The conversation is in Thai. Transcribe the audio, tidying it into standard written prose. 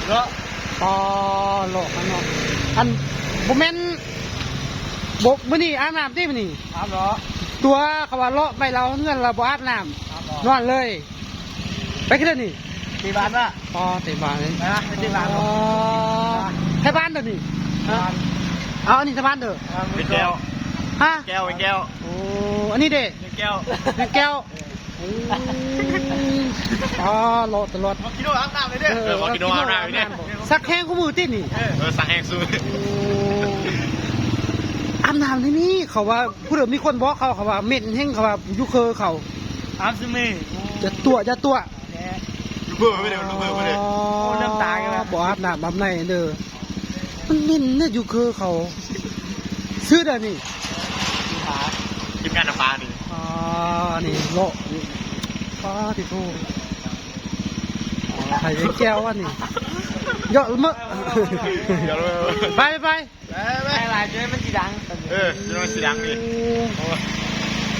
เลาะปอโลกอันเนาะอันบ่แม่นบกมื้อนี้อาบน้ำติมื้อนี้ อาบเหรอ ตัวเขาว่าเลาะไปเราเงื่อนเราบ่อาบน้ำนอนเลย ไปกันเลยนี่ ตีบานวะ ปอเตะบานเลย นะไปตีบาน อ๋อให้บ้านเด้อนี่เอาอันนี้ให้บ้านเด้อ เป็นแก้ว ฮะ แก้วเป็นแก้ว โอ้อันนี้เด้ เป็นแก้ว เป็นแก้วอ๋อโลตลอด มากินโดอาบน้ำเลยเด้อมากินโดอาบน้ำเลยเด้อ สักแห้งกูมือติดนี่ สั่งแห้งซื้อ อาบน้ำที่นี่เขาว่าผู้เดิมมีคนบอกเขาว่าเม็ดแห้งเขาว่ายุเคอเขา อาบซื้อมือ จะตัวลูกเบอร์ไม่เด้อลูกเบอร์ไม่เด้อ เริ่มตายกันแล้วบอกอาบน้ำอาบในเด้อมันเม็ดเนี่ยยุเคอเขาซื้อเด้อนี่ ทีมงานน้ำปลาดิ นี่โลป้าที่โตใครจะแก้ววะนี่เยอะมากไป ไม่หลายเจ๊มันสีดังจะมันสีดังดิ